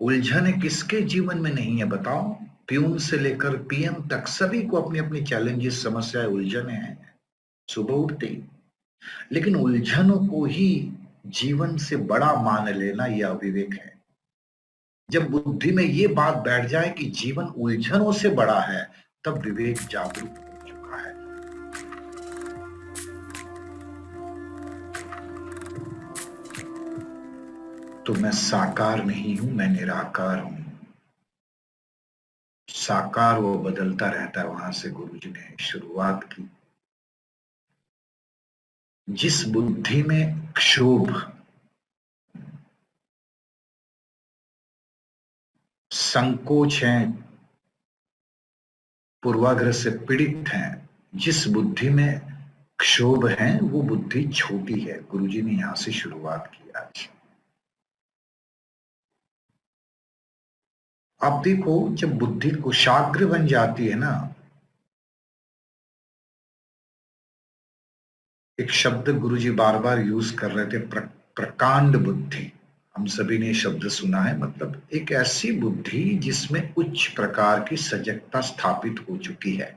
उलझन किसके जीवन में नहीं है बताओ। प्यून से लेकर पीएम तक सभी को अपनी अपनी चैलेंजेस, समस्याएं, उलझने हैं सुबह उठते ही। लेकिन उलझनों को ही जीवन से बड़ा मान लेना यह अविवेक है। जब बुद्धि में ये बात बैठ जाए कि जीवन उलझनों से बड़ा है, तब विवेक जागरूक हो चुका है। तो मैं साकार नहीं हूं, मैं निराकार हूं। साकार वो बदलता रहता है, वहां से गुरुजी ने शुरुआत की। जिस बुद्धि में क्षोभ, संकोच है, पूर्वाग्रह से पीड़ित हैं, जिस बुद्धि में क्षोभ है, वो बुद्धि छोटी है। गुरुजी ने यहां से शुरुआत की आज। आप देखो, जब बुद्धि कुशाग्र बन जाती है ना, एक शब्द गुरुजी बार बार यूज कर रहे थे, प्रकांड बुद्धि। हम सभी ने शब्द सुना है, मतलब एक ऐसी बुद्धि जिसमें उच्च प्रकार की सजगता स्थापित हो चुकी है।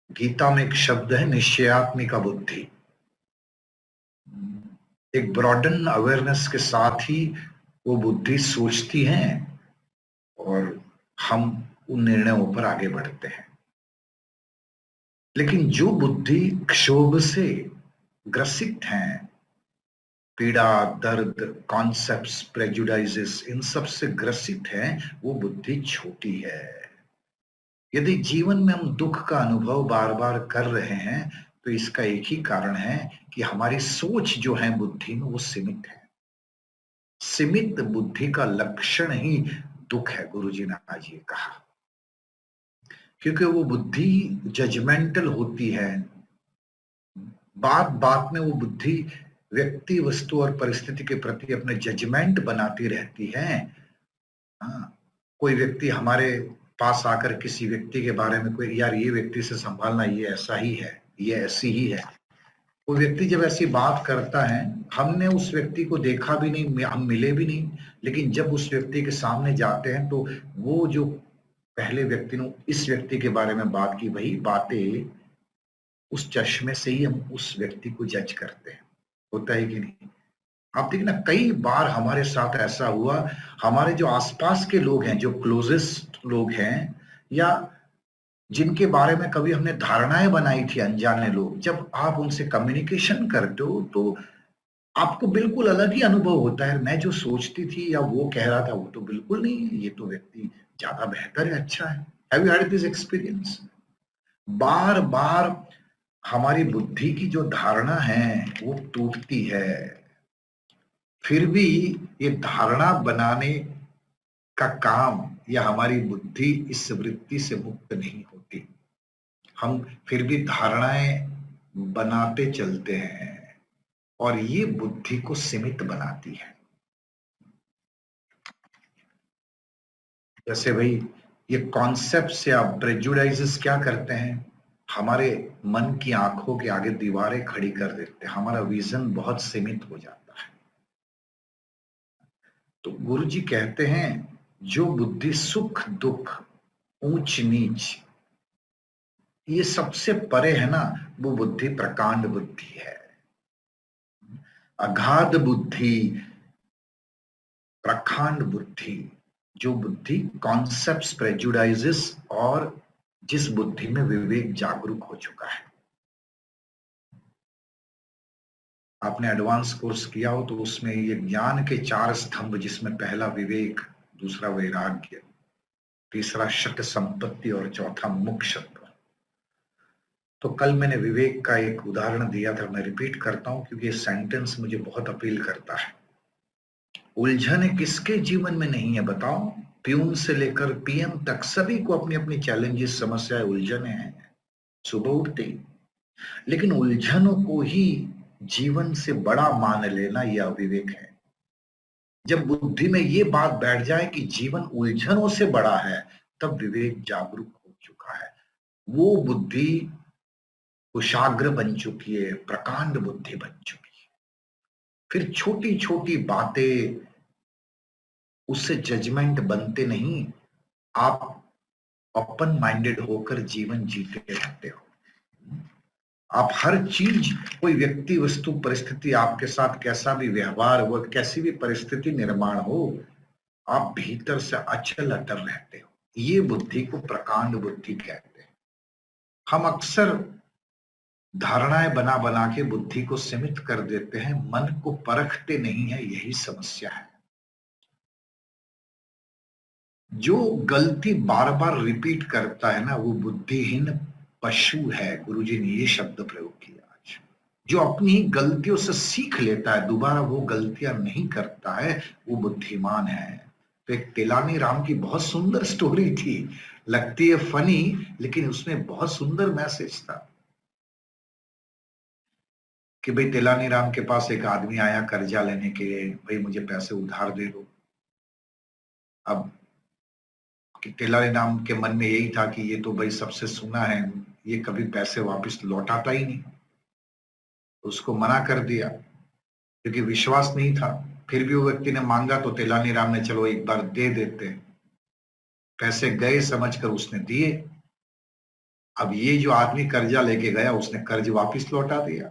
गीता में एक शब्द है, निश्चयात्मिका बुद्धि। एक ब्रॉडन अवेयरनेस के साथ ही वो बुद्धि सोचती है और हम उन निर्णयों पर आगे बढ़ते हैं। लेकिन जो बुद्धि क्षोभ से ग्रसित हैं, पीड़ा, दर्द, कॉन्सेप्ट्स, प्रेजुडाइजेस, इन सब से ग्रसित है, वो बुद्धि छोटी है। यदि जीवन में हम दुख का अनुभव बार बार कर रहे हैं, तो इसका एक ही कारण है कि हमारी सोच जो है बुद्धि में, वो सीमित है। सीमित बुद्धि का लक्षण ही दुख है, गुरुजी ने आज ये कहा। क्योंकि वो बुद्धि जजमेंटल होती है। बात बात में वो बुद्धि व्यक्ति, वस्तु और परिस्थिति के प्रति अपने जजमेंट बनाती रहती है। हाँ, कोई व्यक्ति हमारे पास आकर किसी व्यक्ति के बारे में, कोई यार ये व्यक्ति से संभालना, ये ऐसा ही है, ये ऐसी ही है, वो व्यक्ति जब ऐसी बात करता है, हमने उस व्यक्ति को देखा भी नहीं, हम मिले भी नहीं, लेकिन जब उस व्यक्ति के सामने जाते हैं, तो वो जो पहले व्यक्ति ने इस व्यक्ति के बारे में बात की, वही बातें उस चश्मे से ही हम उस व्यक्ति को जज करते हैं। होता है कि नहीं? आप देखना, कई बार हमारे साथ ऐसा हुआ। हमारे जो आसपास के लोग हैं, जो क्लोजेस्ट लोग हैं, या जिनके बारे में कभी हमने धारणाएं बनाई थी, अनजाने लोग, जब आप उनसे कम्युनिकेशन करते हो, तो आपको बिल्कुल अलग ही अनुभव होता है। मैं जो सोचती थी या वो कह रहा था, वो तो बिल्कुल नहीं है, ये तो व्यक्ति ज्यादा बेहतर है, अच्छा है। Have you had this experience? बार बार हमारी बुद्धि की जो धारणा है वो टूटती है। फिर भी ये धारणा बनाने का काम, या हमारी बुद्धि इस वृत्ति से मुक्त नहीं होती। हम फिर भी धारणाएं बनाते चलते हैं, और ये बुद्धि को सीमित बनाती है। जैसे भाई, ये कॉन्सेप्ट्स या प्रेजुडाइजेस क्या करते हैं, हमारे मन की आंखों के आगे दीवारें खड़ी कर देते हैं, हमारा विजन बहुत सीमित हो जाता है। तो गुरु जी कहते हैं, जो बुद्धि सुख दुख, ऊंच नीच, ये सबसे परे है ना, वो बुद्धि प्रकांड बुद्धि है। अगाध बुद्धि, प्रखंड बुद्धि, जो बुद्धि कॉन्सेप्ट्स, प्रेजुडाइजेस, और जिस बुद्धि में विवेक जागरूक हो चुका है। आपने एडवांस कोर्स किया हो तो उसमें ये ज्ञान के 4 स्तंभ, जिसमें पहला विवेक, दूसरा वैराग्य, तीसरा शक संपत्ति, और चौथा मोक्ष। तो कल मैंने विवेक का एक उदाहरण दिया था, मैं रिपीट करता हूं क्योंकि ये सेंटेंस मुझे बहुत अपील करता है। उलझन किसके जीवन में नहीं है बताओ। प्यून से लेकर पीएम तक सभी को अपनी अपनी चैलेंजेस, समस्याएं, उलझने हैं सुबह उठते ही। लेकिन उलझनों को ही जीवन से बड़ा मान लेना यह अविवेक है। जब बुद्धि में ये बात बैठ जाए कि जीवन उलझनों से बड़ा है, तब विवेक जागरूक हो चुका है। वो बुद्धि कुशाग्र बन चुकी है, प्रकांड बुद्धि बन चुकी है। फिर छोटी छोटी बातें उससे जजमेंट बनते नहीं। आप ओपन माइंडेड होकर जीवन जीते रहते हो। आप हर चीज, कोई व्यक्ति, वस्तु, परिस्थिति आपके साथ कैसा भी व्यवहार हो, कैसी भी परिस्थिति निर्माण हो, आप भीतर से अचल अटल रहते हो। ये बुद्धि को प्रकांड बुद्धि कहते हैं। हम अक्सर धारणाएं बना बना के बुद्धि को सीमित कर देते हैं, मन को परखते नहीं है, यही समस्या है। जो गलती बार बार रिपीट करता है ना, वो बुद्धिहीन पशु है। गुरुजी ने ये शब्द प्रयोग किया आज। जो अपनी ही गलतियों से सीख लेता है, दोबारा वो गलतियां नहीं करता है, वो बुद्धिमान है। तो एक तेलानी राम की बहुत सुंदर स्टोरी थी, लगती है फनी, लेकिन उसमें बहुत सुंदर मैसेज था कि भाई तेलानी राम के पास एक आदमी आया कर्जा लेने के लिए, भाई मुझे पैसे उधार दे दो। अब कि तेलानी राम के मन में यही था कि ये तो भाई सबसे सुना है, ये कभी पैसे वापस लौटाता ही नहीं। उसको मना कर दिया क्योंकि विश्वास नहीं था। फिर भी वो व्यक्ति ने मांगा तो तेलानी राम ने चलो एक बार दे देते। पैसे गए समझकर उसने दिए। अब ये जो आदमी कर्जा लेके गया, उसने कर्ज वापस लौटा दिया।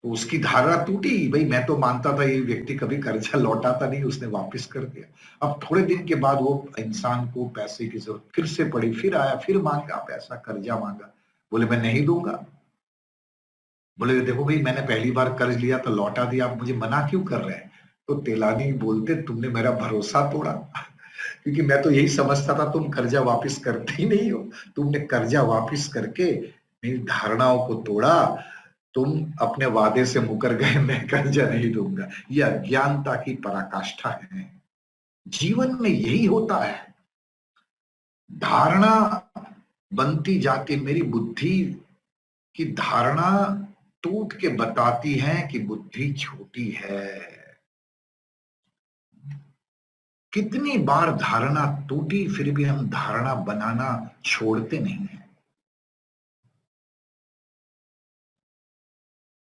तो उसकी धारणा टूटी, भाई मैं तो मानता था ये व्यक्ति कभी कर्जा लौटाता नहीं, उसने वापस कर दिया। अब थोड़े दिन के बाद वो इंसान को पैसे की जरूरत फिर से पड़ी, फिर आया, फिर मांगा पैसा, कर्जा मांगा। बोले मैं नहीं दूंगा। बोले देखो भाई, मैंने पहली बार कर्ज लिया तो लौटा दिया, आप मुझे मना क्यों कर रहे हैं? तो तेलानी बोलते तुमने मेरा भरोसा तोड़ा। क्योंकि मैं तो यही समझता था तुम कर्जा वापस करते ही नहीं हो। तुमने कर्जा वापस करके मेरी धारणाओं को तोड़ा। तुम अपने वादे से मुकर गए, मैं कर्जा नहीं दूंगा। ये अज्ञानता की पराकाष्ठा है। जीवन में यही होता है। धारणा बनती जाती, मेरी बुद्धि की धारणा टूट के बताती है कि बुद्धि छोटी है। कितनी बार धारणा टूटी, फिर भी हम धारणा बनाना छोड़ते नहीं है।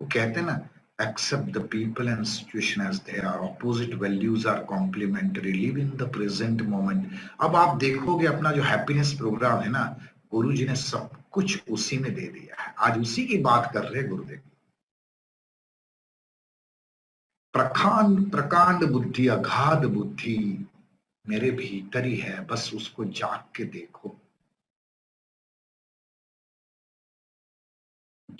वो कहते हैं ना, accept the people and situation as they are, opposite values are complementary, live in the present moment। अब आप देखोगे अपना जो हैप्पीनेस प्रोग्राम है ना, गुरु जी ने सब कुछ उसी में दे दिया है। आज उसी की बात कर रहे हैं गुरुदेव। प्रकांड प्रकांड बुद्धि, अगाध बुद्धि मेरे भीतर ही है, बस उसको जाग के देखो।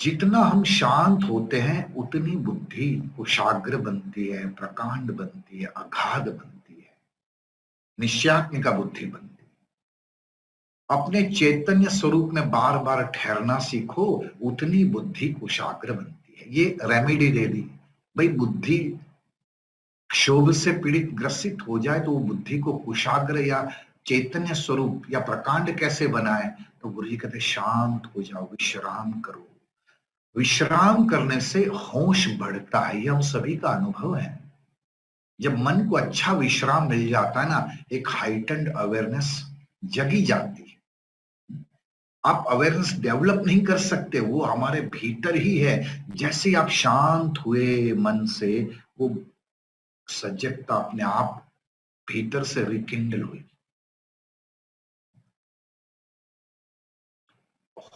जितना हम शांत होते हैं उतनी बुद्धि कुशाग्र बनती है, प्रकांड बनती है, अगाध बनती है, निश्चयात्मिका बुद्धि बनती है। अपने चैतन्य स्वरूप में बार बार ठहरना सीखो, उतनी बुद्धि कुशाग्र बनती है। ये रेमेडी दे दी। भाई बुद्धि क्षोभ से पीड़ित ग्रसित हो जाए तो वो बुद्धि को कुशाग्र या चैतन्य स्वरूप या प्रकांड कैसे बनाए? तो गुरु जी कहते शांत हो जाओ, विश्राम करो। विश्राम करने से होश बढ़ता है, ये हम सभी का अनुभव है। जब मन को अच्छा विश्राम मिल जाता है ना, एक हाइटेंड अवेयरनेस जगी जाती है। आप अवेयरनेस डेवलप नहीं कर सकते, वो हमारे भीतर ही है। जैसे आप शांत हुए मन से, वो सजगता अपने आप भीतर से रिकिंडल हुई।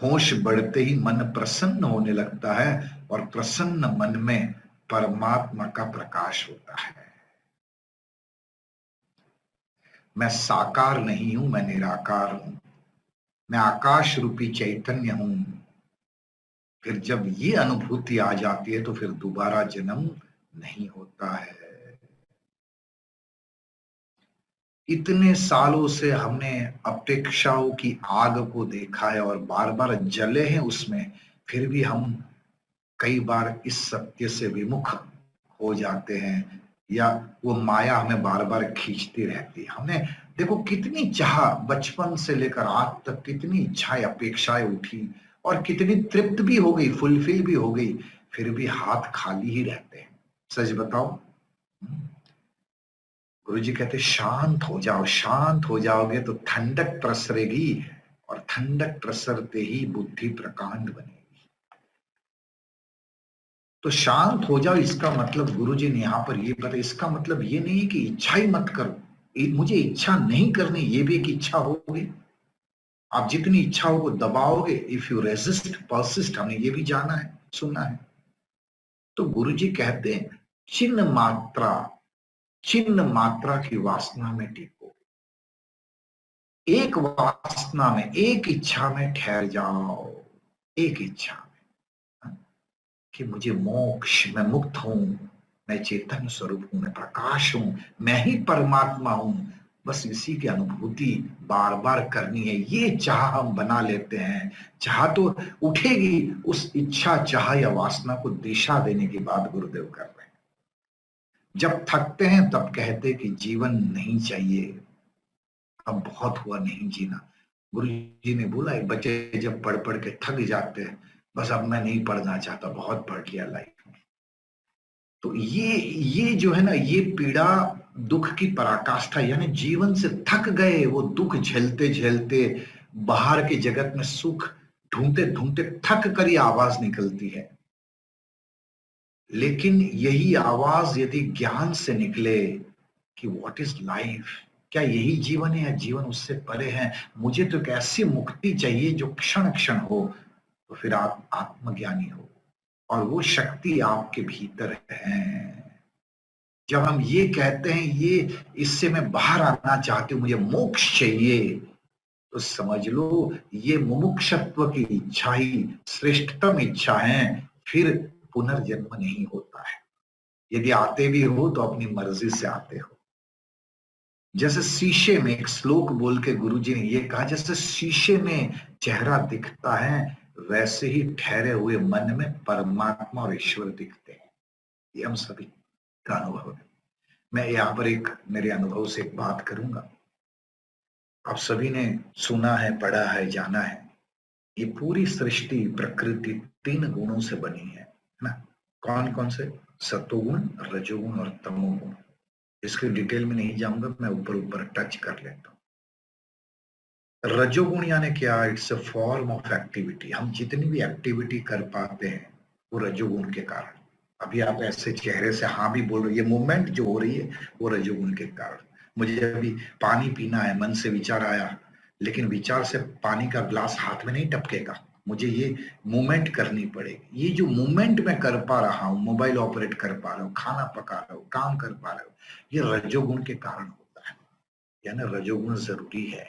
होश बढ़ते ही मन प्रसन्न होने लगता है और प्रसन्न मन में परमात्मा का प्रकाश होता है। मैं साकार नहीं हूं, मैं निराकार हूं, मैं आकाश रूपी चैतन्य हूं। फिर जब ये अनुभूति आ जाती है तो फिर दोबारा जन्म नहीं होता है। इतने सालों से हमने अपेक्षाओं की आग को देखा है और बार बार जले हैं उसमें, फिर भी हम कई बार इस सत्य से विमुख हो जाते हैं, या वो माया हमें बार बार खींचती रहती है। हमने देखो कितनी चाह, बचपन से लेकर आज तक कितनी इच्छाएं, अपेक्षाएं उठी और कितनी तृप्त भी हो गई, फुलफिल भी हो गई, फिर भी हाथ खाली ही रहते हैं। सच बताओ। गुरु जी कहते शांत हो जाओ, शांत हो जाओगे तो ठंडक प्रसरेगी और ठंडक प्रसरते ही बुद्धि प्रकांड बनेगी। तो शांत हो जाओ, इसका मतलब गुरुजी ने यहाँ पर ये बताया, इसका मतलब ये नहीं है कि इच्छा ही मत करो। मुझे इच्छा नहीं करनी, ये भी एक इच्छा होगी। आप जितनी इच्छाओं को दबाओगे, इफ यू रेजिस्ट परसिस्ट, हमने ये भी जाना है, सुना है। तो गुरुजी कहते हैं चिन्ह मात्रा की वासना में टिको, एक वासना में, एक इच्छा में ठहर जाओ, एक इच्छा में कि मुझे मोक्ष, मैं मुक्त हूं, मैं चेतन स्वरूप हूं, मैं प्रकाश हूं, मैं ही परमात्मा हूं, बस इसी की अनुभूति बार बार करनी है। ये चाह हम बना लेते हैं। चाह तो उठेगी, उस इच्छा चाह या वासना को दिशा देने की बात गुरुदेव कर रहे हैं। जब थकते हैं तब कहते हैं कि जीवन नहीं चाहिए, अब बहुत हुआ, नहीं जीना। गुरु जी ने बोला है, बच्चे जब पढ़ पढ़ के थक जाते हैं, बस अब मैं नहीं पढ़ना चाहता, बहुत पढ़ लिया लाइफ में। तो ये जो है ना, ये पीड़ा दुख की पराकाष्ठा, यानी जीवन से थक गए, वो दुख झेलते झेलते, बाहर के जगत में सुख ढूंढते ढूंढते थक कर ये आवाज निकलती है। लेकिन यही आवाज यदि ज्ञान से निकले कि व्हाट इज लाइफ, क्या यही जीवन है या जीवन उससे परे है, मुझे तो एक ऐसी मुक्ति चाहिए जो क्षण क्षण हो, तो फिर आप आत्मज्ञानी हो, और वो शक्ति आपके भीतर है। जब हम ये कहते हैं, ये इससे मैं बाहर आना चाहती हूँ, मुझे मोक्ष चाहिए, तो समझ लो ये मुमुक्षत्व की इच्छा ही श्रेष्ठतम इच्छा है। फिर पुनर्जन्म नहीं होता है। यदि आते भी हो तो अपनी मर्जी से आते हो। जैसे शीशे में, एक श्लोक बोल के गुरुजी ने ये कहा, जैसे शीशे में चेहरा दिखता है, वैसे ही ठहरे हुए मन में परमात्मा और ईश्वर दिखते हैं। ये हम सभी का अनुभव है। मैं यहाँ पर एक मेरे अनुभव से एक बात करूंगा। आप सभी ने सुना है, पढ़ा है, जाना है, ये पूरी सृष्टि प्रकृति 3 गुणों से बनी है ना? कौन कौन से? सतोगुण, रजोगुण और तमोगुण। इसके डिटेल में नहीं जाऊंगा, मैं ऊपर ऊपर टच कर लेता हूँ। रजोगुण यानी क्या? It's a form of activity. हम जितनी भी एक्टिविटी कर पाते हैं वो रजोगुण के कारण। अभी आप ऐसे चेहरे से हाँ भी बोल रहे, ये मूवमेंट जो हो रही है वो रजोगुण के कारण। मुझे अभी पानी पीना है, मन से विचार आया, लेकिन विचार से पानी का ग्लास हाथ में नहीं टपकेगा, मुझे ये मूवमेंट करनी पड़ेगी। ये जो मूवमेंट मैं कर पा रहा हूँ, मोबाइल ऑपरेट कर पा रहा हूँ, खाना पका रहा हूँ, काम कर पा रहा हूँ, ये रजोगुण के कारण होता है। यानी रजोगुण जरूरी है,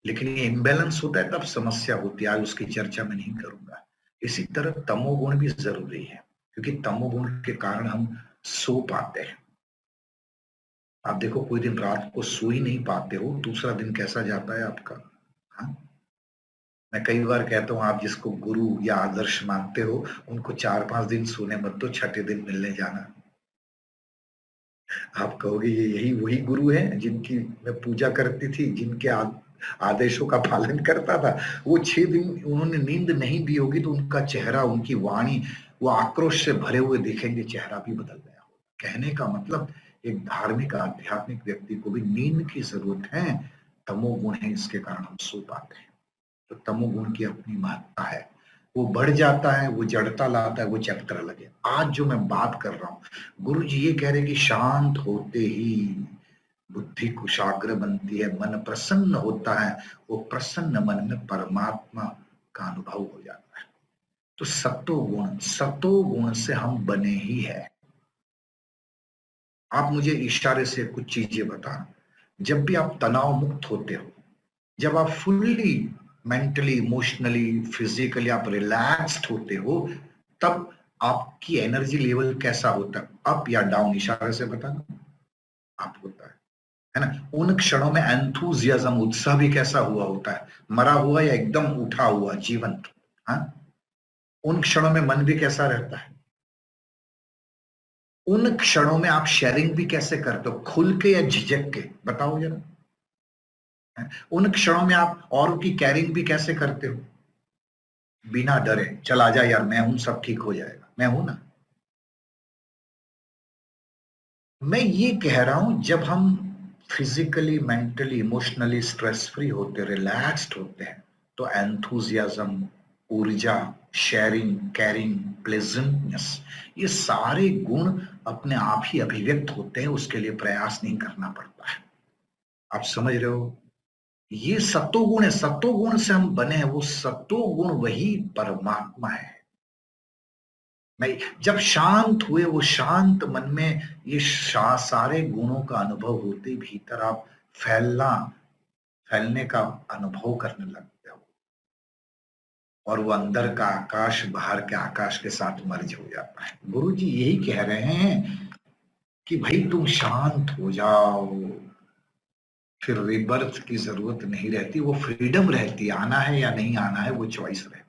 लेकिन ये इम्बैलेंस होता है तब समस्या होती है। आज उसकी चर्चा मैं नहीं करूंगा। इसी तरह तमोगुण भी जरूरी है, क्योंकि तमोगुण के कारण हम सो पाते हैं। आप देखो, कोई दिन रात को सो ही नहीं पाते हो, दूसरा दिन कैसा जाता है आपका? हाँ? मैं कई बार कहता हूँ, आप जिसको गुरु या आदर्श मानते हो, उनको 4-5 दिन सोने मत दो, छठे दिन मिलने जाना। आप कहोगे ये यही वही गुरु है जिनकी मैं पूजा करती थी, जिनके आदेशों का पालन करता था। वो 6 दिन उन्होंने नींद नहीं दी होगी तो उनका चेहरा, उनकी वाणी, वो आक्रोश से भरे हुए दिखेंगे, चेहरा भी बदल गया होगा। कहने का मतलब, एक धार्मिक आध्यात्मिक व्यक्ति को भी नींद की जरूरत है। तमोगुण है, इसके कारण हम सो पाते हैं। तो तमोगुण की अपनी महत्ता है। वो बढ़ जाता है, वो जड़ता लाता है, वो चैप्टर अलग है। आज जो मैं बात कर रहा हूँ, गुरु जी ये कह रहे हैं कि शांत होते ही बुद्धि कुशाग्र बनती है, मन प्रसन्न होता है, वो प्रसन्न मन में परमात्मा का अनुभव हो जाता है। तो सतोगुण से हम बने ही है। आप मुझे इशारे से कुछ चीजें बताना। जब भी आप तनाव मुक्त होते हो, जब आप फुल्ली मेंटली, इमोशनली, फिजिकली आप रिलैक्स्ड होते हो, तब आपकी एनर्जी लेवल कैसा होता है? अप या डाउन? इशारे से बताना। आप होता है ना? उन क्षणों में एंथुजियाज्म, उत्साह भी कैसा हुआ होता है? मरा हुआ या एकदम उठा हुआ, जीवंत? हाँ? उन क्षणों में मन भी कैसा रहता है? उन क्षणों में आप शेयरिंग भी कैसे करते हो? खुल के या झिझक के? बताओ जरा। उन क्षणों में आप औरों की केयरिंग भी कैसे करते हो? बिना डरे, चल आजा यार, मैं हूं, सब ठीक हो जाएगा, मैं हूं ना। मैं ये कह रहा हूं, जब हम physically, mentally, emotionally stress free होते, रिलैक्स्ड होते हैं, तो एंथुजियाज्म, ऊर्जा, शेयरिंग, कैरिंग, प्लेजेंटनेस, ये सारे गुण अपने आप ही अभिव्यक्त होते हैं, उसके लिए प्रयास नहीं करना पड़ता है। आप समझ रहे हो? ये सत्वगुण है, सत्वगुण से हम बने हैं, वो सत्वगुण वही परमात्मा है। मैं जब शांत हुए, वो शांत मन में ये सारे गुणों का अनुभव होते, भीतर आप फैलने का अनुभव करने लगते हो, और वो अंदर का आकाश बाहर के आकाश के साथ मर्ज हो जाता है। गुरु जी यही कह रहे हैं कि भाई तुम शांत हो जाओ, फिर रिबर्थ की जरूरत नहीं रहती, वो फ्रीडम रहती, आना है या नहीं आना है वो चॉइस रहती।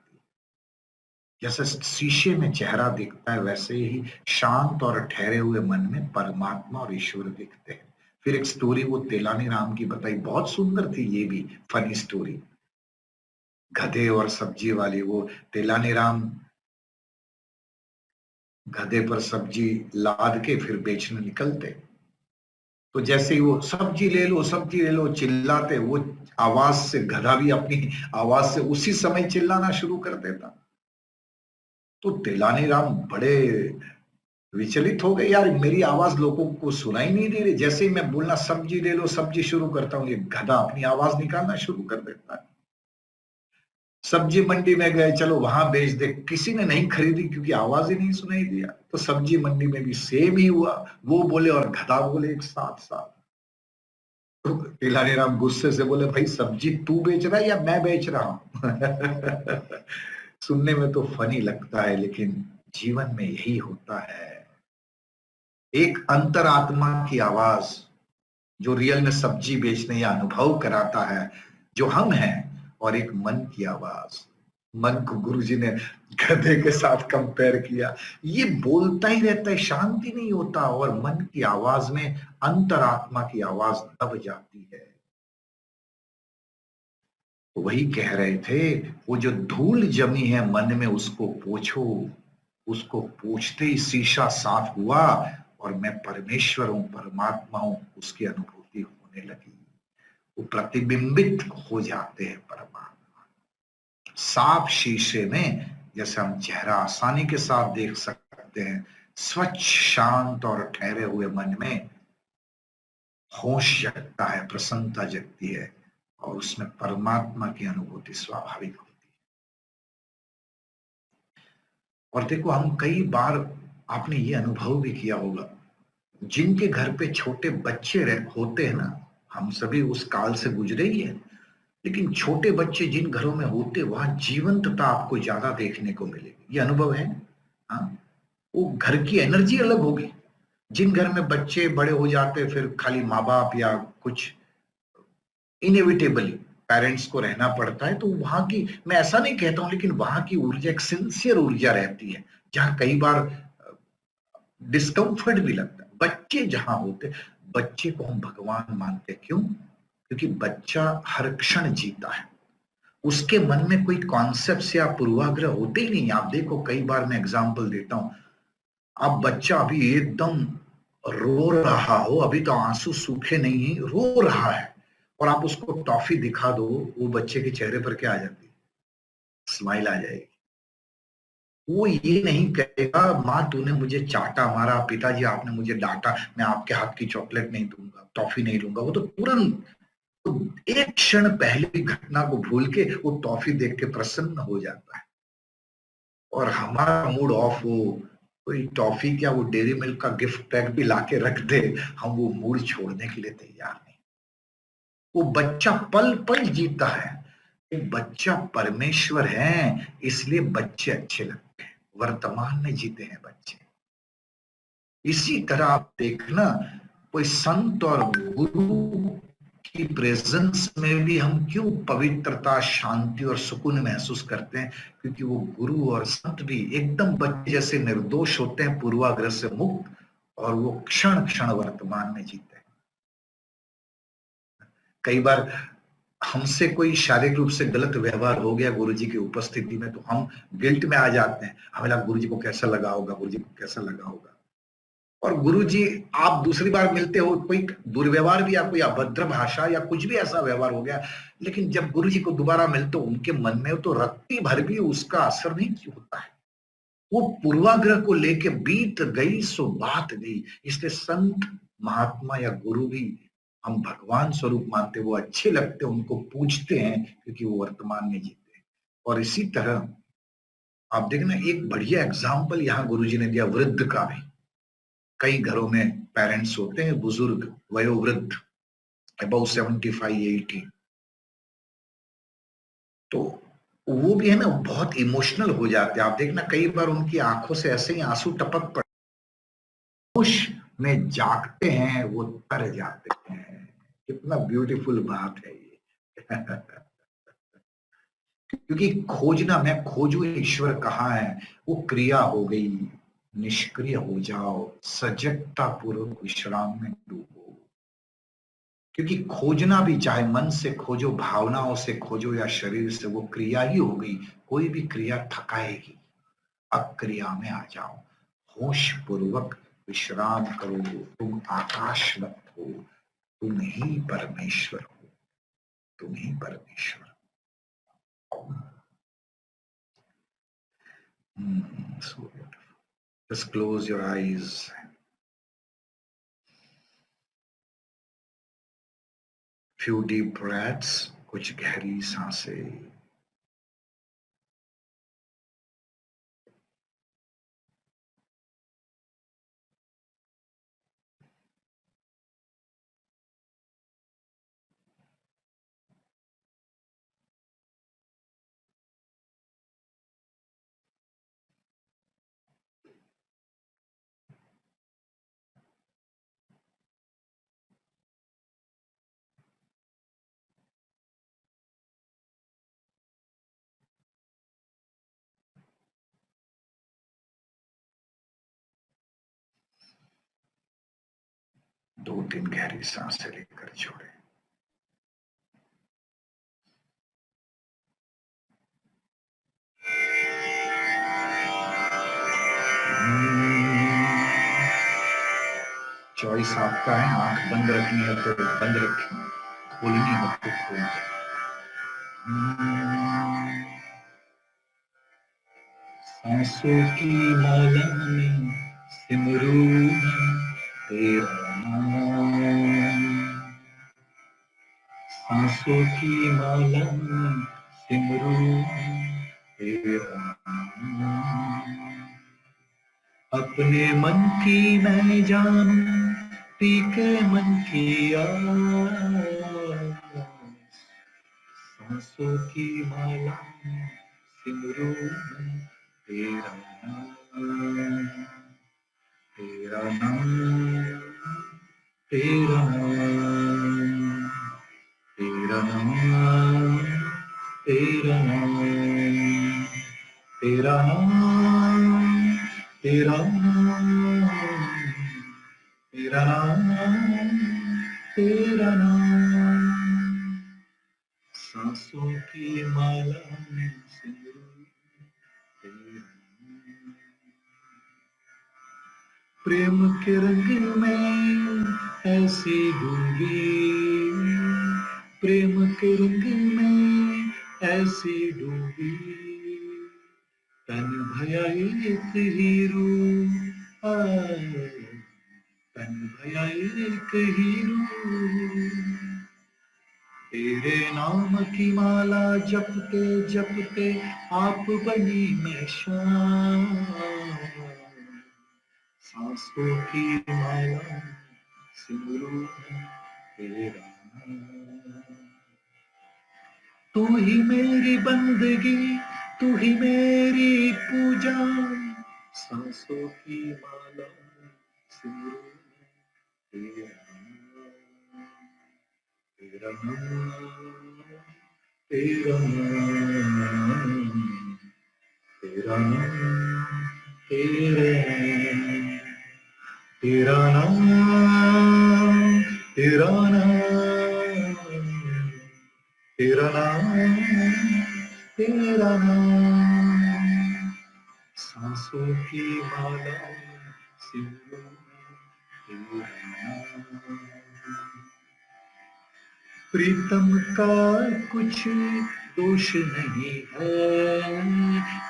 जैसे शीशे में चेहरा दिखता है, वैसे ही शांत और ठहरे हुए मन में परमात्मा और ईश्वर दिखते हैं। फिर एक स्टोरी वो तेलानी राम की बताई, बहुत सुंदर थी, ये भी फनी स्टोरी। गधे और सब्जी वाली, वो तेलानी राम गधे पर सब्जी लाद के फिर बेचने निकलते, तो जैसे ही वो सब्जी ले लो सब्जी ले लो चिल्लाते, वो आवाज से गधा भी अपनी आवाज से उसी समय चिल्लाना शुरू कर देता। तो तेलानी राम बड़े विचलित हो गए, यार मेरी आवाज लोगों को सुनाई नहीं दे रही, जैसे ही मैं बोलना सब्जी ले लो सब्जी शुरू करता हूँ, ये गधा अपनी आवाज निकालना शुरू कर देता है। सब्जी मंडी में गए, चलो वहां बेच दे, किसी ने नहीं खरीदी क्योंकि आवाज ही नहीं सुनाई दिया। तो सब्जी मंडी में भी सेम ही हुआ, वो बोले और गधा बोले एक साथ साथ। तो तेलानी राम गुस्से से बोले, भाई सब्जी तू बेच रहा है या मैं बेच रहा हूं? सुनने में तो फनी लगता है, लेकिन जीवन में यही होता है। एक अंतरात्मा की आवाज जो रियल में सब्जी बेचने या अनुभव कराता है, जो हम हैं, और एक मन की आवाज। मन को गुरुजी ने गधे के साथ कंपेयर किया, ये बोलता ही रहता है, शांति नहीं होता, और मन की आवाज में अंतरात्मा की आवाज दब जाती है। तो वही कह रहे थे, वो जो धूल जमी है मन में उसको पोछो, उसको पोछते ही शीशा साफ हुआ, और मैं परमेश्वर हूं, परमात्मा हूं, उसकी अनुभूति होने लगी। वो प्रतिबिंबित हो जाते हैं परमात्मा। साफ शीशे में जैसे हम चेहरा आसानी के साथ देख सकते हैं, स्वच्छ शांत और ठहरे हुए मन में होश जगता है, प्रसन्नता जगती है, और उसमें परमात्मा की अनुभूति स्वाभाविक होती है। और देखो, हम कई बार, आपने ये अनुभव भी किया होगा, जिनके घर पे छोटे बच्चे होते हैं ना, हम सभी उस काल से गुजरे ही है, लेकिन छोटे बच्चे जिन घरों में होते, वहां जीवंतता आपको ज्यादा देखने को मिलेगी। ये अनुभव है। हाँ, वो घर की एनर्जी अलग होगी। जिन घर में बच्चे बड़े हो जाते, फिर खाली माँ बाप या कुछ इनएविटेबली पेरेंट्स को रहना पड़ता है, तो वहां की, मैं ऐसा नहीं कहता हूं, लेकिन वहां की ऊर्जा एक सिंसियर ऊर्जा रहती है, जहां कई बार डिस्कम्फर्ट भी लगता है। बच्चे जहां होते, बच्चे को हम भगवान मानते, क्यों? क्योंकि बच्चा हर क्षण जीता है, उसके मन में कोई कॉन्सेप्ट या पूर्वाग्रह होते ही नहीं। आप देखो, कई बार मैं एग्जांपल देता हूं, अब बच्चा अभी एकदम रो रहा हो, अभी तो आंसू सूखे नहीं, रो रहा है, और आप उसको टॉफी दिखा दो, वो बच्चे के चेहरे पर क्या आ जाती है? स्माइल आ जाएगी। वो ये नहीं कहेगा, माँ तूने मुझे चाटा मारा, पिताजी आपने मुझे डांटा, मैं आपके हाथ की चॉकलेट नहीं दूंगा, टॉफी नहीं लूंगा। वो तो तुरंत, तो एक क्षण पहले घटना को भूल के वो टॉफी देख के प्रसन्न हो जाता है, और हमारा मूड ऑफ हो, कोई टॉफी क्या, वो डेयरी मिल्क का गिफ्ट पैक भी लाके रख दे, हम वो मूड छोड़ने के लिए तैयार नहीं। वो बच्चा पल पल जीता है। एक बच्चा परमेश्वर है, इसलिए बच्चे अच्छे लगते हैं, वर्तमान में जीते हैं बच्चे। इसी तरह आप देखना, कोई संत और गुरु की प्रेजेंस में भी हम क्यों पवित्रता, शांति और सुकून महसूस करते हैं? क्योंकि वो गुरु और संत भी एकदम बच्चे जैसे निर्दोष होते हैं, पूर्वाग्रह से मुक्त, और वो क्षण क्षण वर्तमान में जीते हैं। कई बार हमसे कोई शारीरिक रूप से गलत व्यवहार हो गया गुरु जी की उपस्थिति में, तो हम गिल्ट में आ जाते हैं, हमें लगा गुरु जी को कैसा लगा होगा, गुरु जी को कैसा लगा होगा। और गुरुजी आप दूसरी बार मिलते हो, कोई दुर्व्यवहार भी या कोई अभद्र भाषा या कुछ भी ऐसा व्यवहार हो गया, लेकिन जब गुरुजी को दोबारा मिलते हो उनके मन में तो रत्ती भर भी उसका असर नहीं होता है। वो पूर्वाग्रह को लेके बीत गई सो बात गई। इसलिए संत महात्मा या गुरु भी हम भगवान स्वरूप मानते, वो अच्छे लगते, उनको पूजते हैं क्योंकि वो वर्तमान में जीते हैं। और इसी तरह आप देखना, एक बढ़िया एग्जाम्पल यहाँ गुरुजी ने दिया वृद्ध का भी। कई घरों में पेरेंट्स होते हैं बुजुर्ग वयोवृद्ध, अबाउ 75-80, तो वो भी है ना बहुत इमोशनल हो जाते हैं। आप देखना कई बार उनकी आंखों से ऐसे ही आंसू टपक पड़ते, होश में जागते हैं, वो तर जाते हैं। कितना ब्यूटीफुल बात है ये। क्योंकि खोजना, मैं खोजू ईश्वर कहाँ है, वो क्रिया हो गई। निष्क्रिय हो जाओ, सजगता पूर्वक विश्राम में डूबो। क्योंकि खोजना भी, चाहे मन से खोजो, भावनाओं से खोजो या शरीर से, वो क्रिया ही हो गई। कोई भी क्रिया थकाएगी। अक्रिया में आ जाओ, होश पूर्वक विश्राम करो। तुम आकाशवत हो, तुम ही परमेश्वर हो, तुम ही परमेश्वर। So beautiful. Just close your eyes. Few deep breaths, कुछ गहरी सांसें। दो तीन गहरी सांसें लेकर छोड़े। चॉइस आपका है, आंख बंद रखनी है तो बंद रखिए, खोलनी है तो खोल दे। सांसों की माला में सिमरू तेरा नाम, सांसों की माला में सिमरू तेरा नाम। अपने मन की मैं जानूं, टीके मन की आस, सांसों की माला में सिमरू तेरा नाम, तेरा नाम, तेरा नाम, तेरा नाम, तेरा नाम, तेरा नाम, तेरा नाम, तेरा नाम, तेरा नाम। सांसों की माला में सिमरू तेरा नाम। प्रेम के रंग में ऐसी डूबी, प्रेम के रंग में ऐसी डूबी, तन भया एक हीरो, तन भया एक हीरो। तेरे नाम की माला जपते जपते आप बनी मैं शाम, सांसों की माला सिमरू तेरा नाम। तू ही मेरी बंदगी, तू ही मेरी पूजा, सांसों की माला सिमरू तेरा नाम, तेरा नाम, तेरा नाम, तेरा नाम, तेरा नाम, तेरा नाम, तेरा नाम, तेरा नाम, तेरा नाम। सांसों की माला सिमरू तेरा नाम। प्रीतम का कुछ दोष नहीं है,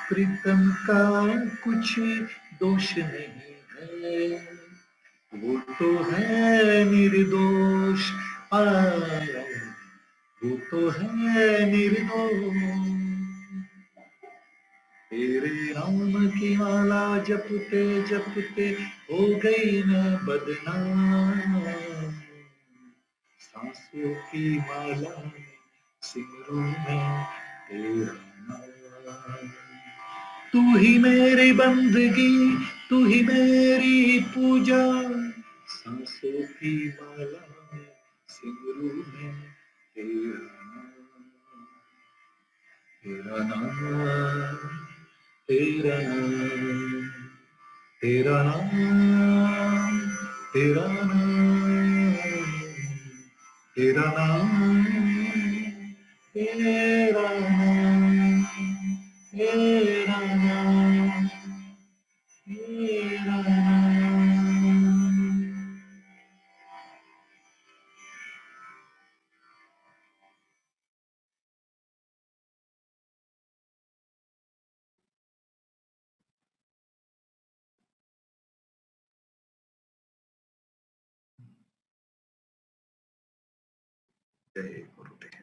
प्रीतम का कुछ दोष नहीं है, वो तो है निर्दोष, वो तो है निर्दोष। तेरे नाम की माला जपते जपते हो गई मैं बदनाम, सांसों की माला में सिमरू में तेरा नाम। तू ही मेरी बंदगी, तू ही मेरी पूजा, सांसों की माला में सिमरू में तेरा नाम, तेरा नाम, तेरा नाम, तेरा नाम, तेरा नाम, तेरा नाम, तेरा नाम, तेरा नाम, तेरा नाम। जय गुरुदेव।